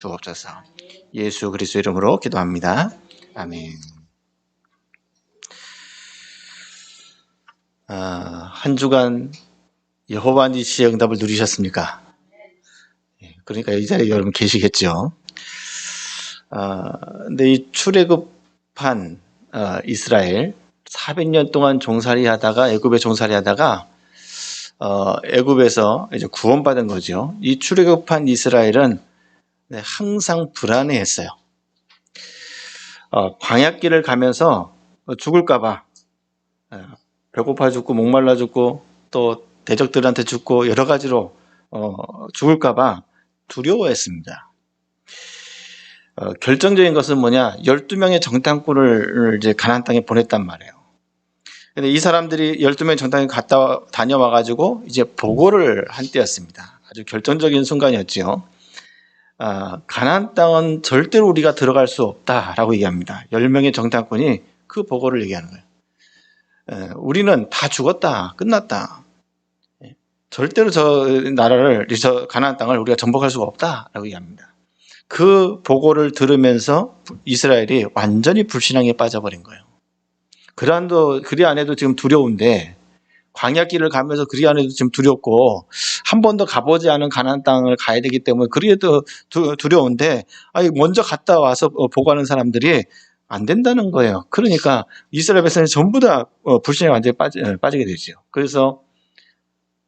주옵소서. 예수 그리스도 이름으로 기도합니다. 아멘. 한 주간 여호와 니시의 응답을 누리셨습니까? 그러니까 이 자리에 여러분 계시겠죠. 근데 이 출애굽한 이스라엘 400년 동안 종살이하다가 애굽에 종살이하다가 애굽에서 이제 구원받은 거죠. 이 출애굽한 이스라엘은 항상 불안해했어요. 광야길을 가면서 죽을까봐 배고파 죽고 목말라 죽고 또 대적들한테 죽고 여러 가지로 죽을까봐 두려워했습니다. 결정적인 것은 뭐냐? 12명의 정탐꾼을 이제 가나안 땅에 보냈단 말이에요. 근데 이 사람들이 12명의 정탐꾼이 다녀와가지고 이제 보고를 한 때였습니다. 아주 결정적인 순간이었죠. 가나안 땅은 절대로 우리가 들어갈 수 없다라고 얘기합니다. 10명의 정탐꾼이 그 보고를 얘기하는 거예요. 우리는 다 죽었다. 끝났다. 절대로 저 나라를, 저 가나안 땅을 우리가 정복할 수가 없다라고 얘기합니다. 그 보고를 들으면서 이스라엘이 완전히 불신앙에 빠져버린 거예요. 그리 안에도 지금 두려운데, 광야길을 가면서 그리 안에도 지금 두렵고 한 번도 가보지 않은 가나안 땅을 가야 되기 때문에 그래도 두려운데 먼저 갔다 와서 보고하는 사람들이 안 된다는 거예요. 그러니까 이스라엘 백성이 전부 다 불신에 완전히 빠지게 되죠. 그래서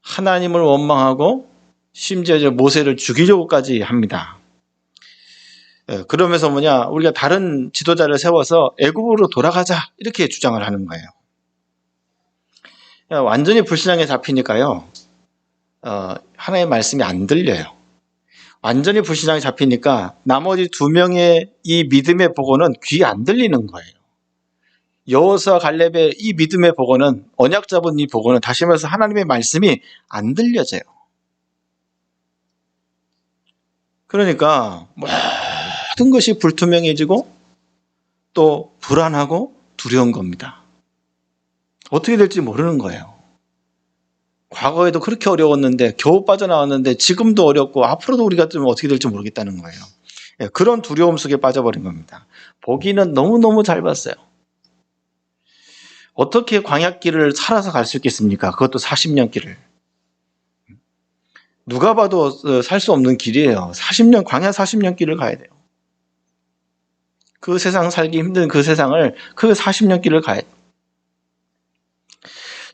하나님을 원망하고 심지어 모세를 죽이려고까지 합니다. 그러면서 우리가 다른 지도자를 세워서 애굽으로 돌아가자 이렇게 주장을 하는 거예요. 완전히 불신앙에 잡히니까요, 하나님의 말씀이 안 들려요. 완전히 불신앙에 잡히니까 나머지 2명의 이 믿음의 보고는 귀에 안 들리는 거예요. 여호수아 갈렙의 이 믿음의 보고는, 언약 잡은 이 보고는 다시 말해서 하나님의 말씀이 안 들려져요. 그러니까 모든 것이 불투명해지고 또 불안하고 두려운 겁니다. 어떻게 될지 모르는 거예요. 과거에도 그렇게 어려웠는데 겨우 빠져나왔는데 지금도 어렵고 앞으로도 우리가 좀 어떻게 될지 모르겠다는 거예요. 그런 두려움 속에 빠져버린 겁니다. 보기는 너무너무 잘 봤어요. 어떻게 광야길을 살아서 갈 수 있겠습니까? 그것도 40년 길을. 누가 봐도 살 수 없는 길이에요. 광야 40년 길을 가야 돼요. 그 세상 살기 힘든 그 세상을, 그 40년 길을 가야 돼요.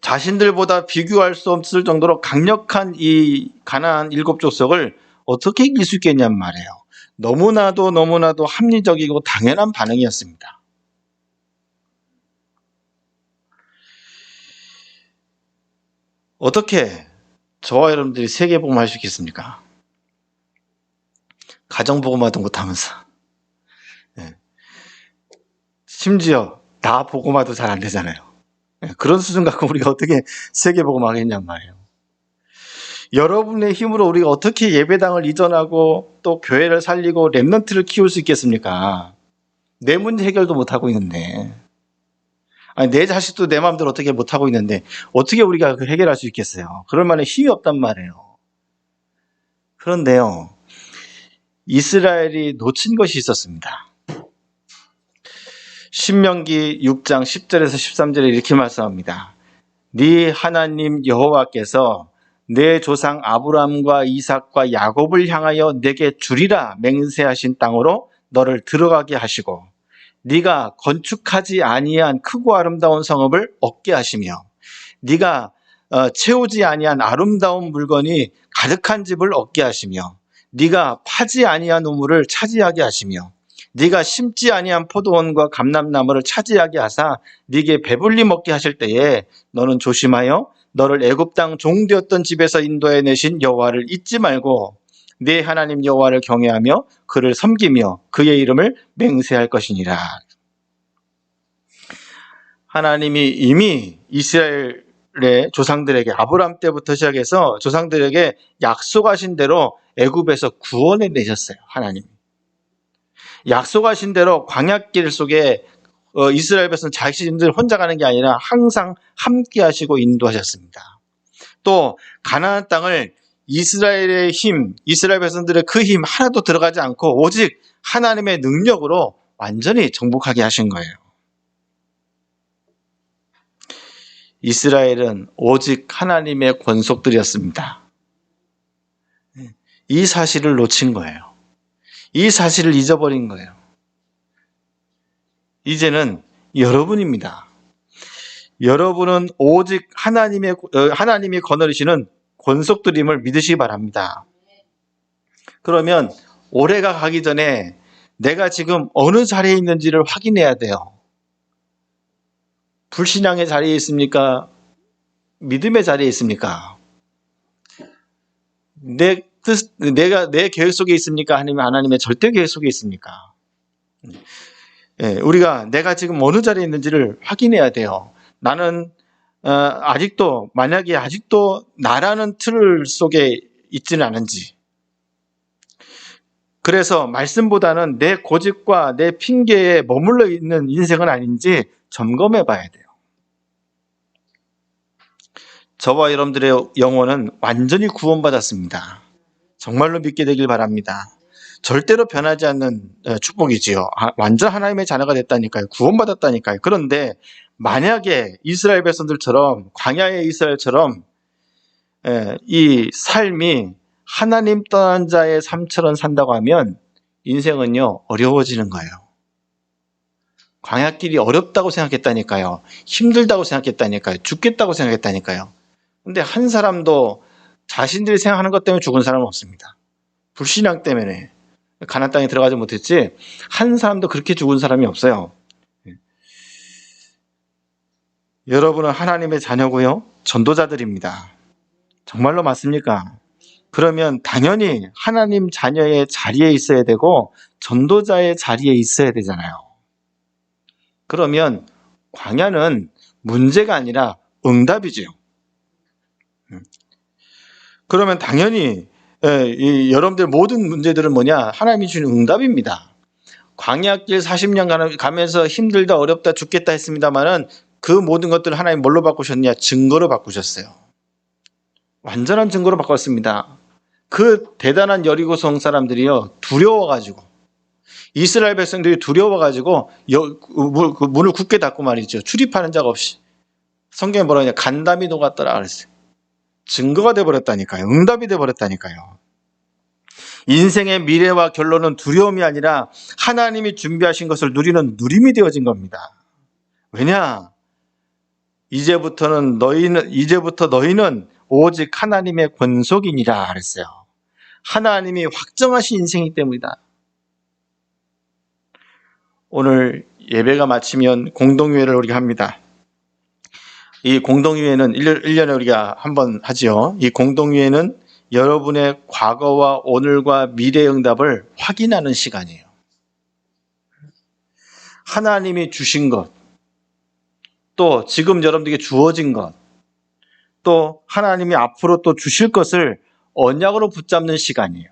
자신들보다 비교할 수 없을 정도로 강력한 이 가나안 7족속을 어떻게 이길 수 있겠냔 말이에요. 너무나도 합리적이고 당연한 반응이었습니다. 어떻게 저와 여러분들이 세계복음을 할 수 있겠습니까? 가정복음화도 못하면서, 심지어 나 복음화도 잘 안 되잖아요. 그런 수준 갖고 우리가 어떻게 세계복음화 하겠냔 말이에요. 여러분의 힘으로 우리가 어떻게 예배당을 이전하고 또 교회를 살리고 렘넌트를 키울 수 있겠습니까? 내 문제 해결도 못하고 있는데, 내 자식도 내 마음대로 어떻게 못하고 있는데 어떻게 우리가 해결할 수 있겠어요? 그럴 만한 힘이 없단 말이에요. 그런데요, 이스라엘이 놓친 것이 있었습니다. 신명기 6장 10절에서 13절에 이렇게 말씀합니다. 네 하나님 여호와께서 내 조상 아브라함과 이삭과 야곱을 향하여 내게 주리라 맹세하신 땅으로 너를 들어가게 하시고 네가 건축하지 아니한 크고 아름다운 성읍을 얻게 하시며 네가 채우지 아니한 아름다운 물건이 가득한 집을 얻게 하시며 네가 파지 아니한 우물을 차지하게 하시며 네가 심지 아니한 포도원과 감람나무를 차지하게 하사 네게 배불리 먹게 하실 때에 너는 조심하여 너를 애굽 땅 종되었던 집에서 인도해 내신 여호와를 잊지 말고 네 하나님 여호와를 경외하며 그를 섬기며 그의 이름을 맹세할 것이니라. 하나님이 이미 이스라엘의 조상들에게 아브라함 때부터 시작해서 조상들에게 약속하신 대로 애굽에서 구원해 내셨어요. 하나님이. 약속하신 대로 광야길 속에 이스라엘 백성 자신들 혼자 가는 게 아니라 항상 함께 하시고 인도하셨습니다. 또 가나안 땅을 이스라엘의 힘, 이스라엘 백성들의 그 힘 하나도 들어가지 않고 오직 하나님의 능력으로 완전히 정복하게 하신 거예요. 이스라엘은 오직 하나님의 권속들이었습니다. 이 사실을 놓친 거예요. 이 사실을 잊어버린 거예요. 이제는 여러분입니다. 여러분은 오직 하나님이 거느리시는 권속들임을 믿으시기 바랍니다. 그러면 올해가 가기 전에 내가 지금 어느 자리에 있는지를 확인해야 돼요. 불신앙의 자리에 있습니까? 믿음의 자리에 있습니까? 내가 내 계획 속에 있습니까? 아니면 하나님의 절대 계획 속에 있습니까? 우리가 내가 지금 어느 자리에 있는지를 확인해야 돼요. 나는 만약에 아직도 나라는 틀 속에 있지는 않은지, 그래서 말씀보다는 내 고집과 내 핑계에 머물러 있는 인생은 아닌지 점검해 봐야 돼요. 저와 여러분들의 영혼은 완전히 구원받았습니다. 정말로 믿게 되길 바랍니다. 절대로 변하지 않는 축복이지요. 완전 하나님의 자녀가 됐다니까요. 구원받았다니까요. 그런데 만약에 이스라엘 백성들처럼, 광야의 이스라엘처럼 이 삶이 하나님 떠난 자의 삶처럼 산다고 하면 인생은요, 어려워지는 거예요. 광야길이 어렵다고 생각했다니까요. 힘들다고 생각했다니까요. 죽겠다고 생각했다니까요. 근데 한 사람도 자신들이 생각하는 것 때문에 죽은 사람은 없습니다. 불신앙 때문에 가나안 땅에 들어가지 못했지 한 사람도 그렇게 죽은 사람이 없어요. 여러분은 하나님의 자녀고요, 전도자들입니다. 정말로 맞습니까? 그러면 당연히 하나님 자녀의 자리에 있어야 되고 전도자의 자리에 있어야 되잖아요. 그러면 광야는 문제가 아니라 응답이죠. 그러면 당연히 여러분들 모든 문제들은 뭐냐? 하나님이 주는 응답입니다. 광야길 40년 가면서 힘들다, 어렵다, 죽겠다 했습니다만은 그 모든 것들을 하나님 뭘로 바꾸셨냐? 증거로 바꾸셨어요. 완전한 증거로 바꿨습니다. 그 대단한 여리고성 사람들이요, 두려워가지고, 이스라엘 백성들이 두려워가지고 그 문을 굳게 닫고 말이죠. 출입하는 자가 없이. 성경에 뭐라 하냐? 간담이 녹았더라 그랬어요. 증거가 돼버렸다니까요. 응답이 돼버렸다니까요. 인생의 미래와 결론은 두려움이 아니라 하나님이 준비하신 것을 누리는 누림이 되어진 겁니다. 왜냐? 이제부터 너희는 오직 하나님의 권속이니라 그랬어요. 하나님이 확정하신 인생이기 때문이다. 오늘 예배가 마치면 공동회를 우리가 합니다. 이 공동회는 1년에 우리가 한번 하죠. 이 공동회는 여러분의 과거와 오늘과 미래의 응답을 확인하는 시간이에요. 하나님이 주신 것, 또 지금 여러분들에게 주어진 것, 또 하나님이 앞으로 또 주실 것을 언약으로 붙잡는 시간이에요.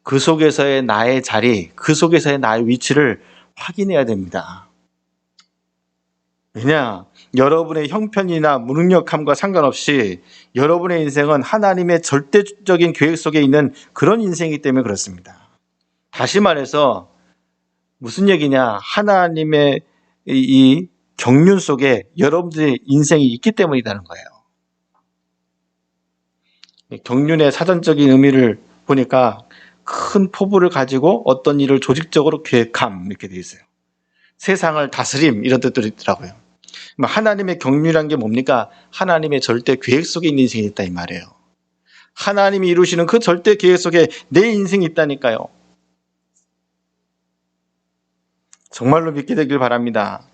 그 속에서의 나의 자리, 그 속에서의 나의 위치를 확인해야 됩니다. 왜냐? 여러분의 형편이나 무능력함과 상관없이 여러분의 인생은 하나님의 절대적인 계획 속에 있는 그런 인생이기 때문에 그렇습니다. 다시 말해서 무슨 얘기냐? 하나님의 이 경륜 속에 여러분들의 인생이 있기 때문이라는 거예요. 경륜의 사전적인 의미를 보니까 큰 포부를 가지고 어떤 일을 조직적으로 계획함, 이렇게 되어 있어요. 세상을 다스림, 이런 뜻들이 있더라고요. 하나님의 경륜이란 게 뭡니까? 하나님의 절대 계획 속에 있는 인생이 있다 이 말이에요. 하나님이 이루시는 그 절대 계획 속에 내 인생이 있다니까요. 정말로 믿게 되길 바랍니다.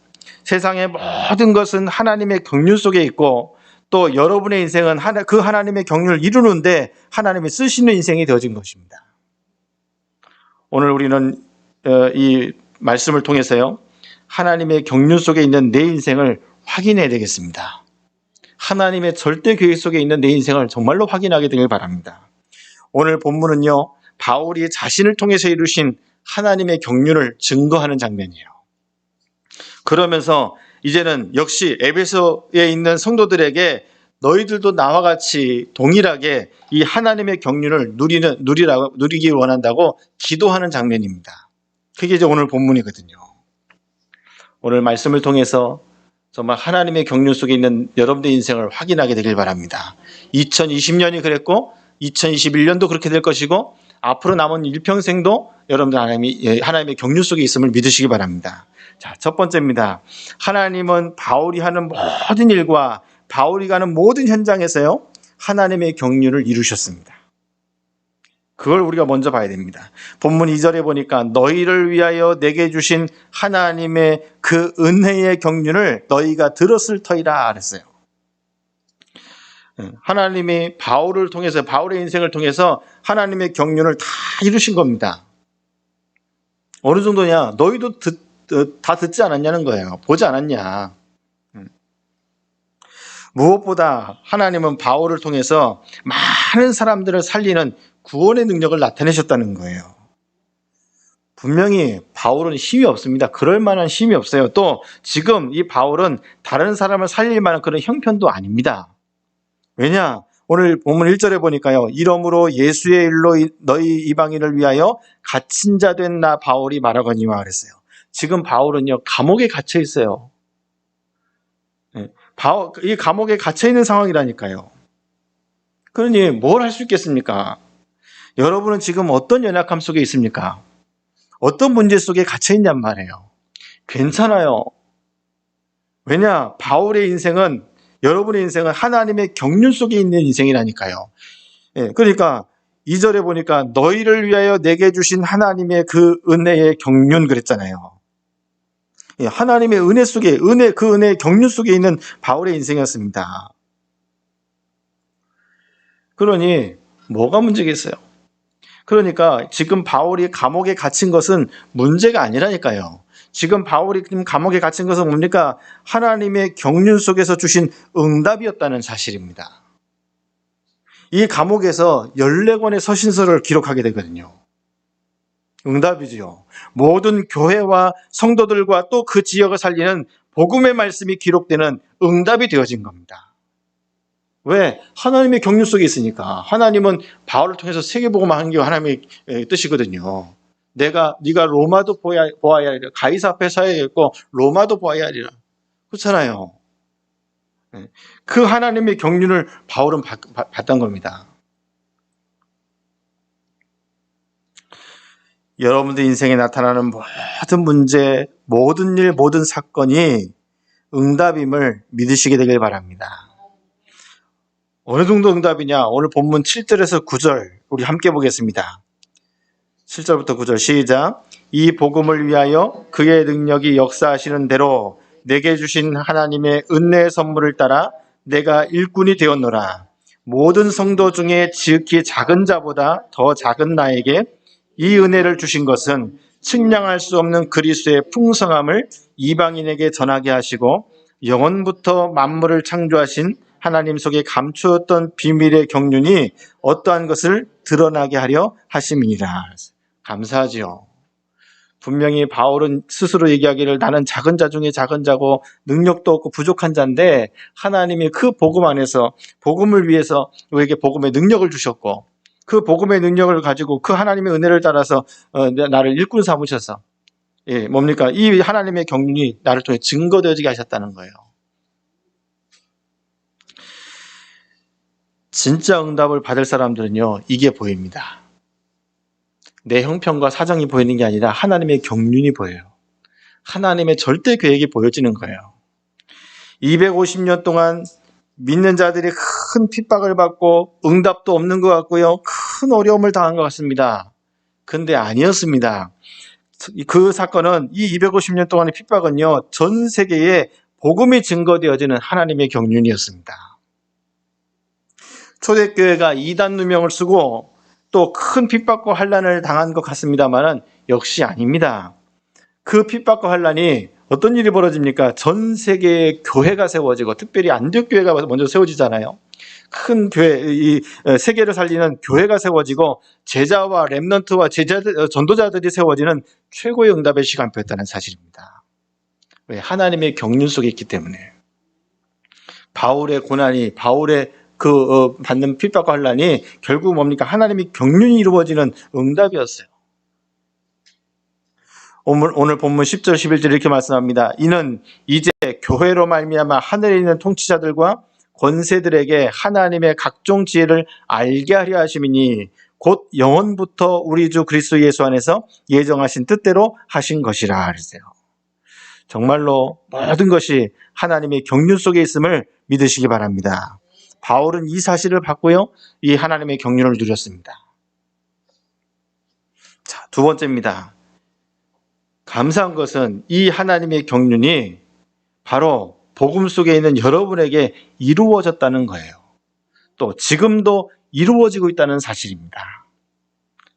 세상의 모든 것은 하나님의 경륜 속에 있고 또 여러분의 인생은 그 하나님의 경륜을 이루는데 하나님이 쓰시는 인생이 되어진 것입니다. 오늘 우리는 이 말씀을 통해서요, 하나님의 경륜 속에 있는 내 인생을 확인해야 되겠습니다. 하나님의 절대 계획 속에 있는 내 인생을 정말로 확인하게 되길 바랍니다. 오늘 본문은요, 바울이 자신을 통해서 이루신 하나님의 경륜을 증거하는 장면이에요. 그러면서 이제는 역시 에베소에 있는 성도들에게 너희들도 나와 같이 동일하게 이 하나님의 경륜을 누리기 원한다고 기도하는 장면입니다. 그게 이제 오늘 본문이거든요. 오늘 말씀을 통해서 정말 하나님의 경륜 속에 있는 여러분들의 인생을 확인하게 되길 바랍니다. 2020년이 그랬고 2021년도 그렇게 될 것이고 앞으로 남은 일평생도 여러분들 하나님의 경륜 속에 있음을 믿으시기 바랍니다. 자, 첫 번째입니다. 하나님은 바울이 하는 모든 일과 바울이 가는 모든 현장에서요, 하나님의 경륜을 이루셨습니다. 그걸 우리가 먼저 봐야 됩니다. 본문 2절에 보니까 너희를 위하여 내게 주신 하나님의 그 은혜의 경륜을 너희가 들었을 터이라 그랬어요. 하나님이 바울을 통해서, 바울의 인생을 통해서 하나님의 경륜을 다 이루신 겁니다. 어느 정도냐? 너희도 다 듣지 않았냐는 거예요. 보지 않았냐? 무엇보다 하나님은 바울을 통해서 많은 사람들을 살리는 구원의 능력을 나타내셨다는 거예요. 분명히 바울은 힘이 없습니다. 그럴 만한 힘이 없어요. 또 지금 이 바울은 다른 사람을 살릴 만한 그런 형편도 아닙니다. 왜냐? 오늘 본문 1절에 보니까요. 이러므로 예수의 일로 너희 이방인을 위하여 갇힌 자 된 나 바울이 말하거니와 그랬어요. 지금 바울은요, 감옥에 갇혀 있어요. 이 감옥에 갇혀 있는 상황이라니까요. 그러니 뭘 할 수 있겠습니까? 여러분은 지금 어떤 연약함 속에 있습니까? 어떤 문제 속에 갇혀 있냔 말이에요. 괜찮아요. 왜냐? 바울의 인생은, 여러분의 인생은 하나님의 경륜 속에 있는 인생이라니까요. 그러니까 2절에 보니까 너희를 위하여 내게 주신 하나님의 그 은혜의 경륜 그랬잖아요. 하나님의 은혜 속에, 그 은혜의 경륜 속에 있는 바울의 인생이었습니다. 그러니 뭐가 문제겠어요? 그러니까 지금 바울이 감옥에 갇힌 것은 문제가 아니라니까요. 지금 바울이 감옥에 갇힌 것은 뭡니까? 하나님의 경륜 속에서 주신 응답이었다는 사실입니다. 이 감옥에서 14권의 서신서를 기록하게 되거든요. 응답이죠. 모든 교회와 성도들과 또 그 지역을 살리는 복음의 말씀이 기록되는 응답이 되어진 겁니다. 왜? 하나님의 경륜 속에 있으니까. 하나님은 바울을 통해서 세계복음을 하는 게 하나님의 뜻이거든요. 네가 로마도 보아야 하리라. 가이사 앞에 서야겠고 로마도 보아야 하리라. 그렇잖아요. 그 하나님의 경륜을 바울은 받던 겁니다. 여러분들 인생에 나타나는 모든 문제, 모든 일, 모든 사건이 응답임을 믿으시게 되길 바랍니다. 어느 정도 응답이냐? 오늘 본문 7절에서 9절 우리 함께 보겠습니다. 7절부터 9절 시작. 이 복음을 위하여 그의 능력이 역사하시는 대로 내게 주신 하나님의 은혜의 선물을 따라 내가 일꾼이 되었노라. 모든 성도 중에 지극히 작은 자보다 더 작은 나에게 이 은혜를 주신 것은 측량할 수 없는 그리스도의 풍성함을 이방인에게 전하게 하시고 영원부터 만물을 창조하신 하나님 속에 감추었던 비밀의 경륜이 어떠한 것을 드러나게 하려 하심이니라. 감사하지요. 분명히 바울은 스스로 얘기하기를 나는 작은 자 중에 작은 자고 능력도 없고 부족한 자인데 하나님이 그 복음 안에서 복음을 위해서 우리에게 복음의 능력을 주셨고 그 복음의 능력을 가지고 그 하나님의 은혜를 따라서 나를 일꾼 삼으셔서 뭡니까? 이 하나님의 경륜이 나를 통해 증거되어지게 하셨다는 거예요. 진짜 응답을 받을 사람들은요, 이게 보입니다. 내 형편과 사정이 보이는 게 아니라 하나님의 경륜이 보여요. 하나님의 절대 계획이 보여지는 거예요. 250년 동안 믿는 자들이 큰 핍박을 받고 응답도 없는 것 같고요. 큰 어려움을 당한 것 같습니다. 근데 아니었습니다. 그 사건은 이 250년 동안의 핍박은요, 전 세계에 복음이 증거되어지는 하나님의 경륜이었습니다. 초대교회가 이단 누명을 쓰고 또 큰 핍박과 환난을 당한 것 같습니다만 역시 아닙니다. 그 핍박과 환난이 어떤 일이 벌어집니까? 전 세계의 교회가 세워지고 특별히 안디옥 교회가 먼저 세워지잖아요. 큰 교회, 이 세계를 살리는 교회가 세워지고 제자와 렘넌트와 전도자들이 세워지는 최고의 응답의 시간표였다는 사실입니다. 왜? 하나님의 경륜 속에 있기 때문에. 바울의 고난이, 바울의 받는 핍박과 환난이 결국 뭡니까? 하나님이 경륜이 이루어지는 응답이었어요. 오늘 본문 10절 11절 이렇게 말씀합니다. 이는 이제 교회로 말미암아 하늘에 있는 통치자들과 권세들에게 하나님의 각종 지혜를 알게 하려 하심이니 곧 영원부터 우리 주 그리스도 예수 안에서 예정하신 뜻대로 하신 것이라 그랬어요. 정말로 모든 것이 하나님의 경륜 속에 있음을 믿으시기 바랍니다. 바울은 이 사실을 받고요, 이 하나님의 경륜을 누렸습니다. 자, 두 번째입니다. 감사한 것은 이 하나님의 경륜이 바로 복음 속에 있는 여러분에게 이루어졌다는 거예요. 또 지금도 이루어지고 있다는 사실입니다.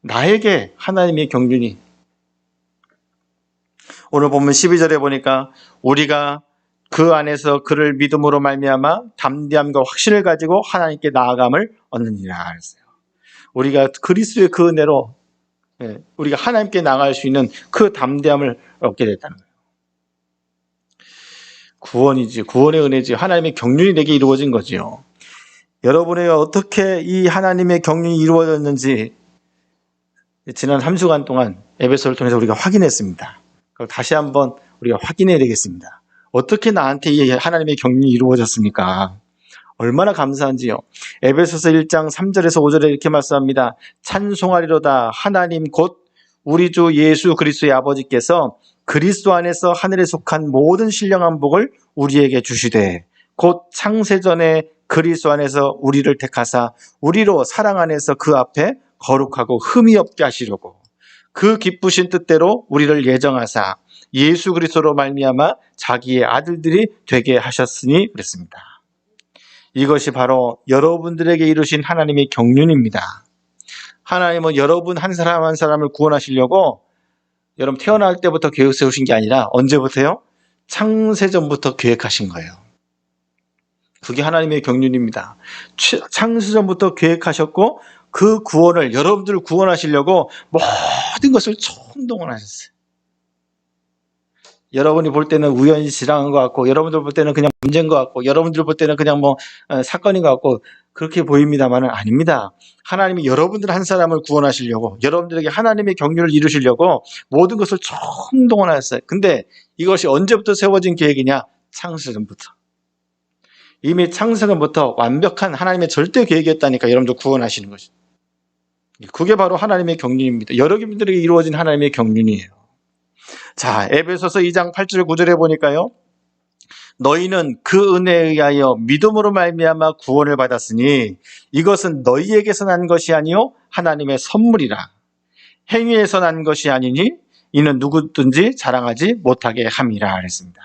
나에게 하나님의 경륜이, 오늘 본문 12절에 보니까 우리가 그 안에서 그를 믿음으로 말미암아 담대함과 확신을 가지고 하나님께 나아감을 얻느니라 그랬어요. 우리가 그리스도의 그 은혜로 우리가 하나님께 나아갈 수 있는 그 담대함을 얻게 됐다는 거예요. 구원이지, 구원의 은혜지, 하나님의 경륜이 내게 이루어진 거지요. 여러분에게 어떻게 이 하나님의 경륜이 이루어졌는지 지난 3주간 동안 에베소를 통해서 우리가 확인했습니다. 그럼 다시 한번 우리가 확인해야 되겠습니다. 어떻게 나한테 이 하나님의 경륜이 이루어졌습니까? 얼마나 감사한지요. 에베소서 1장 3절에서 5절에 이렇게 말씀합니다. 찬송하리로다 하나님 곧 우리 주 예수 그리스도의 아버지께서 그리스도 안에서 하늘에 속한 모든 신령한 복을 우리에게 주시되 곧 창세전에 그리스도 안에서 우리를 택하사 우리로 사랑 안에서 그 앞에 거룩하고 흠이 없게 하시려고 그 기쁘신 뜻대로 우리를 예정하사 예수 그리스도로 말미암아 자기의 아들들이 되게 하셨으니 그랬습니다. 이것이 바로 여러분들에게 이루신 하나님의 경륜입니다. 하나님은 여러분 한 사람 한 사람을 구원하시려고 여러분 태어날 때부터 계획 세우신 게 아니라 언제부터요? 창세전부터 계획하신 거예요. 그게 하나님의 경륜입니다. 창세전부터 계획하셨고 그 구원을, 여러분들을 구원하시려고 모든 것을 총동원하셨어요. 여러분이 볼 때는 우연히 지나간 것 같고, 여러분들 볼 때는 그냥 문제인 것 같고, 여러분들 볼 때는 그냥 사건인 것 같고, 그렇게 보입니다만은 아닙니다. 하나님이 여러분들 한 사람을 구원하시려고, 여러분들에게 하나님의 경륜을 이루시려고 모든 것을 총동원하셨어요. 근데 이것이 언제부터 세워진 계획이냐? 창세전부터. 이미 창세전부터 완벽한 하나님의 절대 계획이었다니까 여러분들 구원하시는 것이. 그게 바로 하나님의 경륜입니다. 여러분들에게 이루어진 하나님의 경륜이에요. 자, 에베소서 2장 8절 9절에 보니까요. 너희는 그 은혜에 의하여 믿음으로 말미암아 구원을 받았으니 이것은 너희에게서 난 것이 아니요 하나님의 선물이라. 행위에서 난 것이 아니니 이는 누구든지 자랑하지 못하게 함이라 그랬습니다.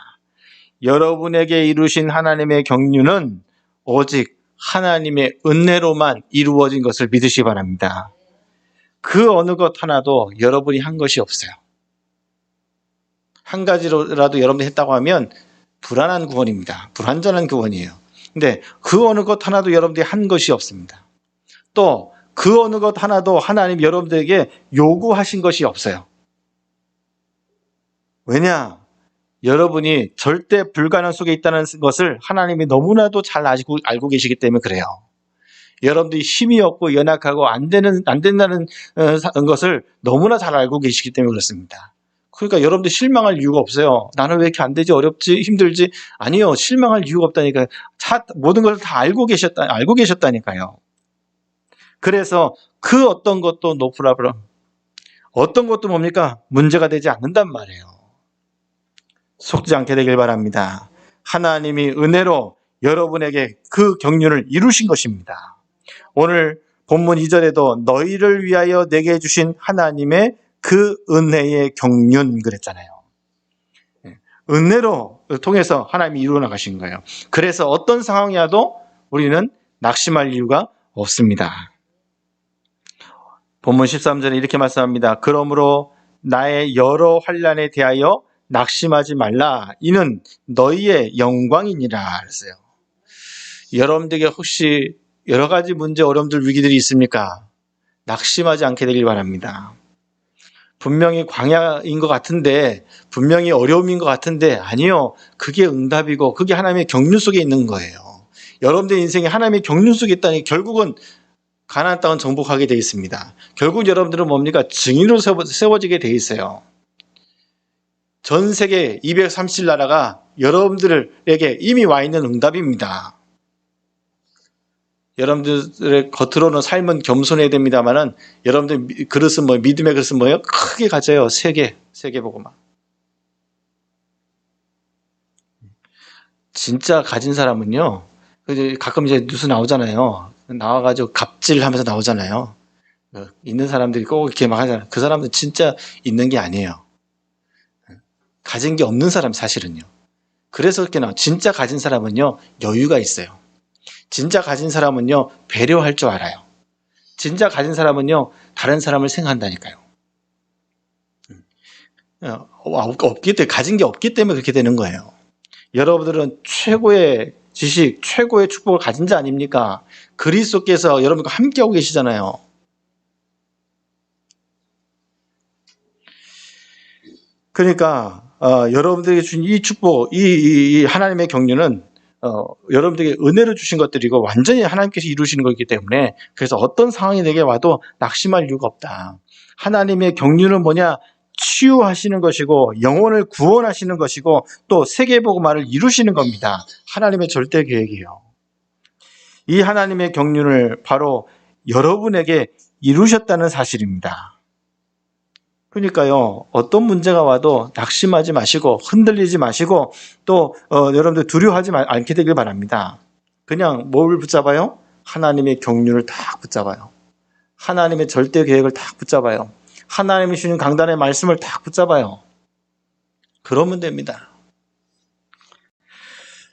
여러분에게 이루신 하나님의 경륜은 오직 하나님의 은혜로만 이루어진 것을 믿으시기 바랍니다. 그 어느 것 하나도 여러분이 한 것이 없어요. 한 가지로라도 여러분이 했다고 하면 불안한 구원입니다. 불완전한 구원이에요. 근데 그 어느 것 하나도 여러분들이 한 것이 없습니다. 또 그 어느 것 하나도 하나님 여러분들에게 요구하신 것이 없어요. 왜냐? 여러분이 절대 불가능 속에 있다는 것을 하나님이 너무나도 잘 알고 계시기 때문에 그래요. 여러분들이 힘이 없고 연약하고 안 된다는 것을 너무나 잘 알고 계시기 때문에 그렇습니다. 그러니까 여러분들 실망할 이유가 없어요. 나는 왜 이렇게 안 되지? 어렵지? 힘들지? 아니요. 실망할 이유가 없다니까요. 모든 것을 다 알고 계셨다니까요. 그래서 그 어떤 것도 no problem. 어떤 것도 뭡니까? 문제가 되지 않는단 말이에요. 속지 않게 되길 바랍니다. 하나님이 은혜로 여러분에게 그 경륜을 이루신 것입니다. 오늘 본문 2절에도 너희를 위하여 내게 주신 하나님의 그 은혜의 경륜 그랬잖아요. 은혜로 통해서 하나님이 이루어 나가신 거예요. 그래서 어떤 상황이라도 우리는 낙심할 이유가 없습니다. 본문 13절에 이렇게 말씀합니다. 그러므로 나의 여러 환난에 대하여 낙심하지 말라. 이는 너희의 영광이니라 그랬어요. 여러분들에게 혹시 여러 가지 문제, 어려움들, 위기들이 있습니까? 낙심하지 않게 되길 바랍니다. 분명히 광야인 것 같은데, 분명히 어려움인 것 같은데 아니요. 그게 응답이고 그게 하나님의 경륜 속에 있는 거예요. 여러분들의 인생이 하나님의 경륜 속에 있다니 결국은 가나안 땅은 정복하게 되어 있습니다. 결국 여러분들은 뭡니까? 증인으로 세워지게 되어 있어요. 전 세계 237나라가 여러분들에게 이미 와 있는 응답입니다. 여러분들의 겉으로는 삶은 겸손해야 됩니다만은 여러분들 그릇은 믿음의 그릇은 뭐예요? 크게 가져요. 세계복음화. 진짜 가진 사람은요. 가끔 이제 뉴스 나오잖아요. 나와가지고 갑질하면서 나오잖아요. 있는 사람들이 꼭 이렇게 막 하잖아요. 그 사람은 진짜 있는 게 아니에요. 가진 게 없는 사람 사실은요. 그래서 그렇게 나와. 진짜 가진 사람은요. 여유가 있어요. 진짜 가진 사람은요. 배려할 줄 알아요. 진짜 가진 사람은요. 다른 사람을 생각한다니까요. 없기 때문에, 가진 게 없기 때문에 그렇게 되는 거예요. 여러분들은 최고의 지식, 최고의 축복을 가진 자 아닙니까? 그리스도께서 여러분과 함께하고 계시잖아요. 그러니까 여러분들에게 준 이 축복, 이 하나님의 경륜은 여러분들에게 은혜로 주신 것들이고 완전히 하나님께서 이루시는 거기 때문에 그래서 어떤 상황이 내게 와도 낙심할 이유가 없다. 하나님의 경륜은 뭐냐? 치유하시는 것이고 영혼을 구원하시는 것이고 또 세계복음화를 이루시는 겁니다. 하나님의 절대 계획이에요. 이 하나님의 경륜을 바로 여러분에게 이루셨다는 사실입니다. 그러니까요, 어떤 문제가 와도 낙심하지 마시고 흔들리지 마시고 또 여러분들 두려워하지 않게 되길 바랍니다. 그냥 뭘 붙잡아요? 하나님의 경륜을 딱 붙잡아요. 하나님의 절대 계획을 딱 붙잡아요. 하나님이 주신 강단의 말씀을 딱 붙잡아요. 그러면 됩니다.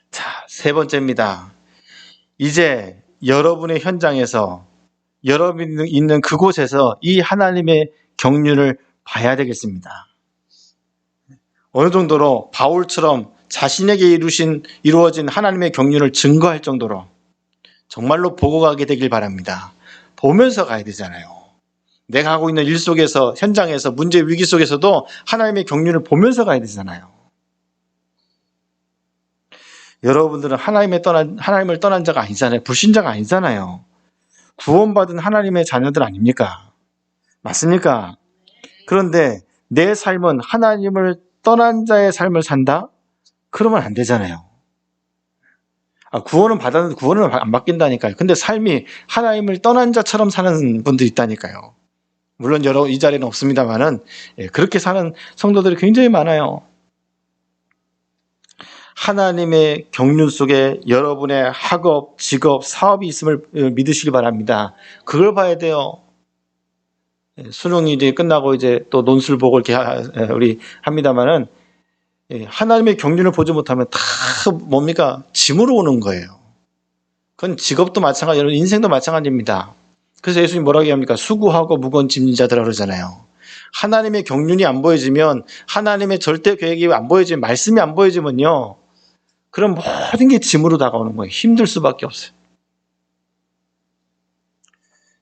자, 세 번째입니다. 이제 여러분의 현장에서 여러분이 있는 그곳에서 이 하나님의 경륜을 봐야 되겠습니다. 어느 정도로 바울처럼 자신에게 이루어진 하나님의 경륜을 증거할 정도로 정말로 보고 가게 되길 바랍니다. 보면서 가야 되잖아요. 내가 하고 있는 일 속에서, 현장에서, 문제 위기 속에서도 하나님의 경륜을 보면서 가야 되잖아요. 여러분들은 하나님을 떠난 자가 아니잖아요. 불신자가 아니잖아요. 구원받은 하나님의 자녀들 아닙니까? 맞습니까? 그런데 내 삶은 하나님을 떠난 자의 삶을 산다? 그러면 안 되잖아요. 구원은 받았는데 구원은 안 바뀐다니까요. 근데 삶이 하나님을 떠난 자처럼 사는 분들이 있다니까요. 물론 이 자리는 없습니다만은 그렇게 사는 성도들이 굉장히 많아요. 하나님의 경륜 속에 여러분의 학업, 직업, 사업이 있음을 믿으시기 바랍니다. 그걸 봐야 돼요. 수능이 이제 끝나고 이제 또 논술 보고 이렇게 우리 합니다만은 하나님의 경륜을 보지 못하면 다 뭡니까? 짐으로 오는 거예요. 그건 직업도 마찬가지로 인생도 마찬가지입니다. 그래서 예수님 뭐라고 얘기합니까? 수고하고 무거운 짐진 자들아 그러잖아요. 하나님의 경륜이 안 보여지면 하나님의 절대 계획이 안 보여지면 말씀이 안 보여지면요. 그럼 모든 게 짐으로 다가오는 거예요. 힘들 수밖에 없어요.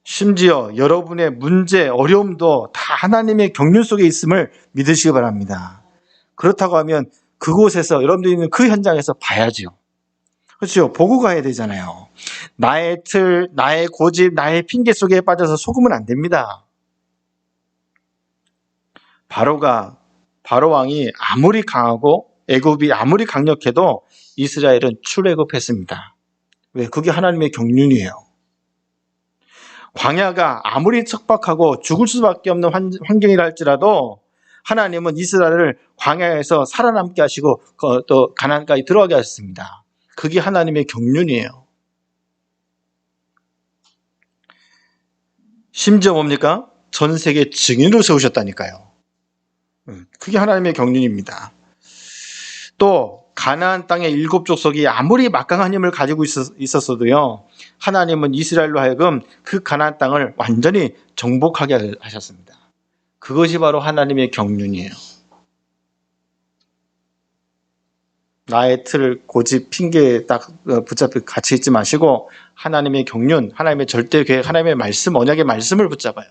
심지어 여러분의 문제, 어려움도 다 하나님의 경륜 속에 있음을 믿으시기 바랍니다. 그렇다고 하면 그곳에서 여러분들이 있는 그 현장에서 봐야죠. 그렇죠? 보고 가야 되잖아요. 나의 틀, 나의 고집, 나의 핑계 속에 빠져서 속으면 안 됩니다. 바로 왕이 아무리 강하고 애굽이 아무리 강력해도 이스라엘은 출애굽했습니다. 왜? 그게 하나님의 경륜이에요. 광야가 아무리 척박하고 죽을 수밖에 없는 환경이라 할지라도 하나님은 이스라엘을 광야에서 살아남게 하시고 또 가나안까지 들어가게 하셨습니다. 그게 하나님의 경륜이에요. 심지어 뭡니까? 전 세계 증인으로 세우셨다니까요. 그게 하나님의 경륜입니다. 또 가나안 땅의 7 족속이 아무리 막강한 힘을 가지고 있었어도요. 하나님은 이스라엘로 하여금 그 가나안 땅을 완전히 정복하게 하셨습니다. 그것이 바로 하나님의 경륜이에요. 나의 틀, 고집, 핑계에 딱 붙잡혀 갇혀 있지 마시고 하나님의 경륜, 하나님의 절대 계획, 하나님의 말씀, 언약의 말씀을 붙잡아요.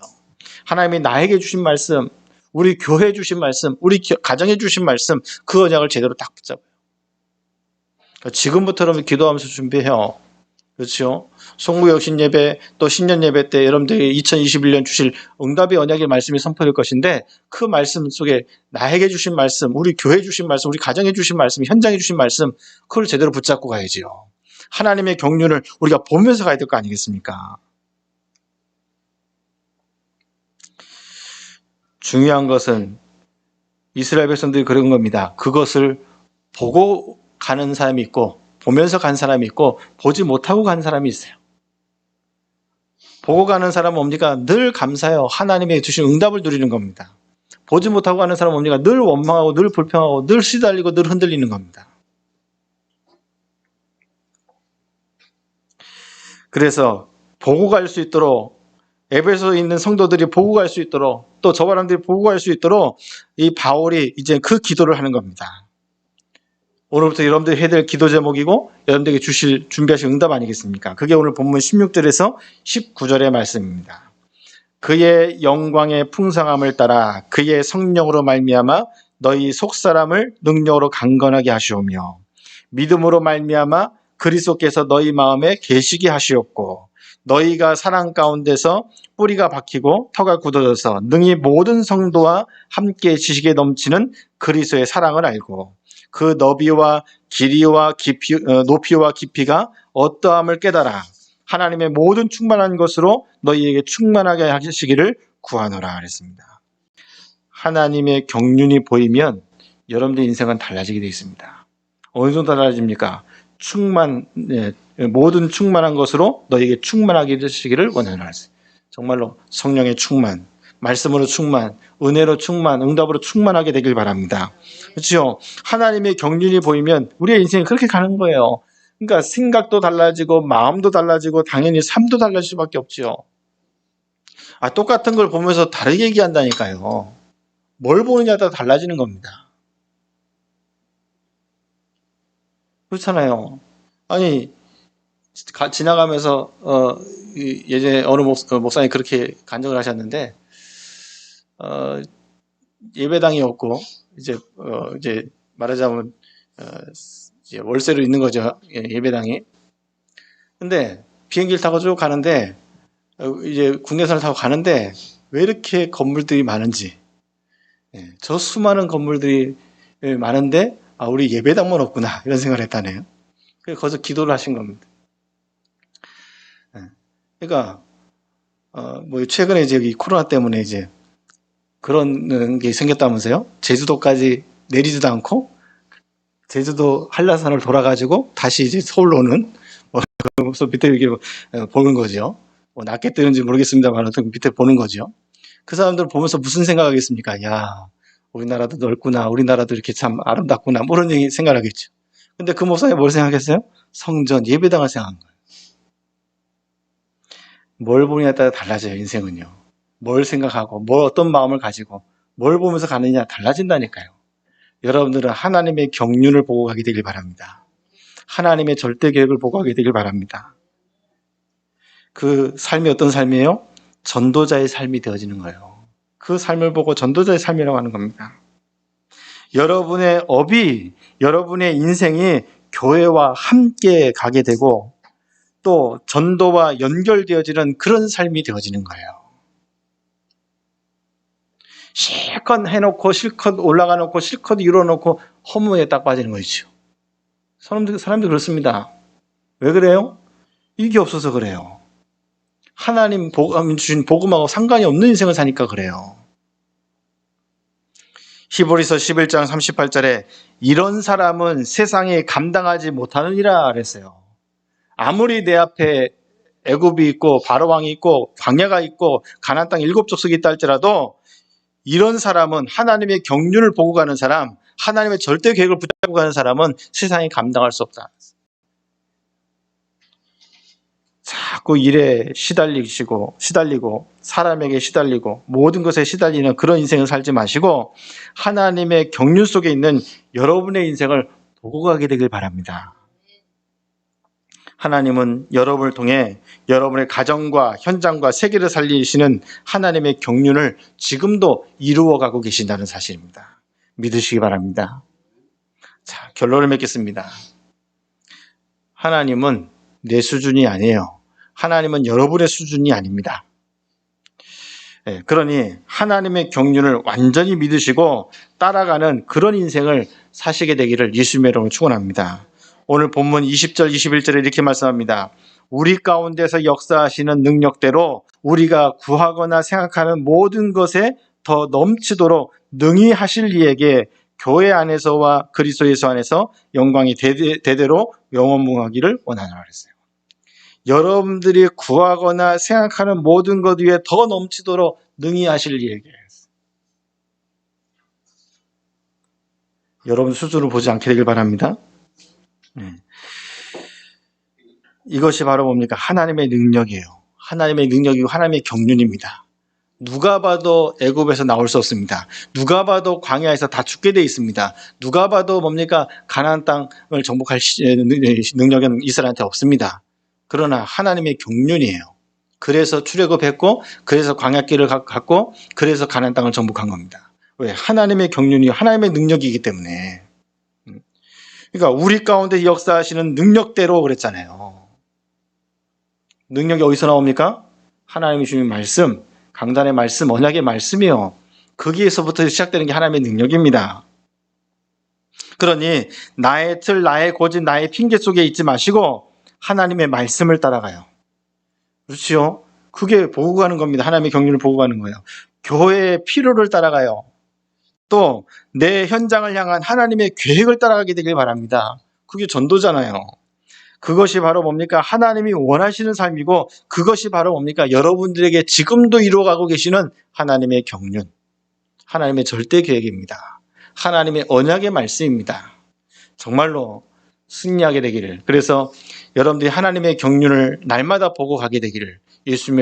하나님이 나에게 주신 말씀, 우리 교회에 주신 말씀, 우리 가정에 주신 말씀, 그 언약을 제대로 딱 붙잡아요. 지금부터 기도하면서 준비해요. 그렇죠. 송구혁신 예배 또 신년 예배 때 여러분들이 2021년 주실 응답의 언약의 말씀이 선포될 것인데 그 말씀 속에 나에게 주신 말씀, 우리 교회 주신 말씀, 우리 가정에 주신 말씀, 현장에 주신 말씀 그걸 제대로 붙잡고 가야지요. 하나님의 경륜을 우리가 보면서 가야 될 거 아니겠습니까? 중요한 것은 이스라엘 백성들이 그런 겁니다. 그것을 보고 가는 사람이 있고 보면서 간 사람이 있고 보지 못하고 간 사람이 있어요. 보고 가는 사람은 뭡니까? 늘 감사해요. 하나님의 주신 응답을 누리는 겁니다. 보지 못하고 가는 사람은 뭡니까? 늘 원망하고 늘 불평하고 늘 시달리고 늘 흔들리는 겁니다. 그래서 보고 갈 수 있도록 에베소에 있는 성도들이 보고 갈 수 있도록 또 저 사람들이 보고 갈 수 있도록 이 바울이 이제 그 기도를 하는 겁니다. 오늘부터 여러분들이 해야 될 기도 제목이고 여러분들에게 준비하실 응답 아니겠습니까? 그게 오늘 본문 16절에서 19절의 말씀입니다. 그의 영광의 풍성함을 따라 그의 성령으로 말미암아 너희 속사람을 능력으로 강건하게 하시오며 믿음으로 말미암아 그리스도께서 너희 마음에 계시게 하시옵고 너희가 사랑 가운데서 뿌리가 박히고 터가 굳어져서 능히 모든 성도와 함께 지식에 넘치는 그리스도의 사랑을 알고 그 너비와 길이와 깊이, 높이와 깊이가 어떠함을 깨달아 하나님의 모든 충만한 것으로 너희에게 충만하게 하시기를 구하노라 그랬습니다. 하나님의 경륜이 보이면 여러분들의 인생은 달라지게 되어 있습니다. 어느 정도 달라집니까? 모든 충만한 것으로 너희에게 충만하게 하시기를 원하노라. 정말로 성령의 충만, 말씀으로 충만, 은혜로 충만, 응답으로 충만하게 되길 바랍니다. 그렇죠? 하나님의 경륜이 보이면 우리의 인생이 그렇게 가는 거예요. 그러니까 생각도 달라지고 마음도 달라지고 당연히 삶도 달라질 수밖에 없죠. 똑같은 걸 보면서 다르게 얘기한다니까요. 뭘 보느냐에 따라 달라지는 겁니다. 그렇잖아요. 아니 지나가면서 예전에 어느 목사님이 그렇게 간증을 하셨는데 예배당이 없고 이제 말하자면 이제 월세로 있는 거죠. 예배당이. 근데 비행기를 타고 쭉 가는데 이제 국내선을 타고 가는데 왜 이렇게 건물들이 많은지 저 수많은 건물들이 많은데 우리 예배당만 없구나 이런 생각을 했다네요. 그래서 거기서 기도를 하신 겁니다. 그러니까 뭐 최근에 이제 이 코로나 때문에 이제 그런 게 생겼다면서요. 제주도까지 내리지도 않고 제주도 한라산을 돌아가지고 다시 이제 서울로 오는 그래서 밑에 이렇게 보는 거죠. 뭐 낮게 뜨는지 모르겠습니다만 밑에 보는 거죠. 그 사람들 보면서 무슨 생각하겠습니까? 야, 우리나라도 넓구나, 우리나라도 이렇게 참 아름답구나, 뭐 그런 얘기 생각하겠죠. 근데 그 목사님이 뭘 생각했어요? 성전, 예배당을 생각한 거예요. 뭘 보느냐에 따라 달라져요, 인생은요. 뭘 생각하고, 어떤 마음을 가지고, 뭘 보면서 가느냐 달라진다니까요. 여러분들은 하나님의 경륜을 보고 가게 되길 바랍니다. 하나님의 절대 계획을 보고 가게 되길 바랍니다. 그 삶이 어떤 삶이에요? 전도자의 삶이 되어지는 거예요. 그 삶을 보고 전도자의 삶이라고 하는 겁니다. 여러분의 업이, 여러분의 인생이 교회와 함께 가게 되고 또 전도와 연결되어지는 그런 삶이 되어지는 거예요. 실컷 해놓고 실컷 올라가놓고 실컷 이뤄놓고 허무에 딱 빠지는 거죠. 사람들 그렇습니다. 왜 그래요? 이게 없어서 그래요. 하나님 주신 복음하고 상관이 없는 인생을 사니까 그래요. 히브리서 11장 38절에 이런 사람은 세상에 감당하지 못하느니라 그랬어요. 아무리 내 앞에 애굽이 있고 바로왕이 있고 광야가 있고 가나안 땅 7족속이 있다 할지라도 이런 사람은 하나님의 경륜을 보고 가는 사람, 하나님의 절대 계획을 붙잡고 가는 사람은 세상에 감당할 수 없다. 자꾸 일에 시달리고 사람에게 시달리고 모든 것에 시달리는 그런 인생을 살지 마시고 하나님의 경륜 속에 있는 여러분의 인생을 보고 가게 되길 바랍니다. 하나님은 여러분을 통해 여러분의 가정과 현장과 세계를 살리시는 하나님의 경륜을 지금도 이루어가고 계신다는 사실입니다. 믿으시기 바랍니다. 자, 결론을 맺겠습니다. 하나님은 내 수준이 아니에요. 하나님은 여러분의 수준이 아닙니다. 그러니 하나님의 경륜을 완전히 믿으시고 따라가는 그런 인생을 사시게 되기를 예수님의 이름으로 축원합니다. 오늘 본문 20절 21절에 이렇게 말씀합니다. 우리 가운데서 역사하시는 능력대로 우리가 구하거나 생각하는 모든 것에 더 넘치도록 능히 하실 이에게 교회 안에서와 그리스도 예수 안에서 영광이 대대로 영원무하기를 원하노라 그랬어요. 여러분들이 구하거나 생각하는 모든 것 위에 더 넘치도록 능히 하실 이에게. 여러분 수준을 보지 않게 되길 바랍니다. 이것이 바로 뭡니까? 하나님의 능력이에요. 하나님의 능력이고 하나님의 경륜입니다. 누가 봐도 애굽에서 나올 수 없습니다. 누가 봐도 광야에서 다 죽게 돼 있습니다. 누가 봐도 뭡니까? 가나안 땅을 정복할 능력은 이스라엘한테 없습니다. 그러나 하나님의 경륜이에요. 그래서 출애굽했고, 그래서 광야길을 갔고, 그래서 가나안 땅을 정복한 겁니다. 왜? 하나님의 경륜이 하나님의 능력이기 때문에. 그러니까 우리 가운데 역사하시는 능력대로 그랬잖아요. 능력이 어디서 나옵니까? 하나님이 주신 말씀, 강단의 말씀, 언약의 말씀이요. 거기에서부터 시작되는 게 하나님의 능력입니다. 그러니 나의 틀, 나의 고집, 나의 핑계 속에 있지 마시고 하나님의 말씀을 따라가요. 그렇지요? 그게 보고 가는 겁니다. 하나님의 경륜을 보고 가는 거예요. 교회의 필요를 따라가요. 또 내 현장을 향한 하나님의 계획을 따라가게 되길 바랍니다. 그게 전도잖아요. 그것이 바로 뭡니까? 하나님이 원하시는 삶이고 그것이 바로 뭡니까? 여러분들에게 지금도 이루어가고 계시는 하나님의 경륜, 하나님의 절대 계획입니다. 하나님의 언약의 말씀입니다. 정말로 승리하게 되기를. 그래서 여러분들이 하나님의 경륜을 날마다 보고 가게 되기를 예수님의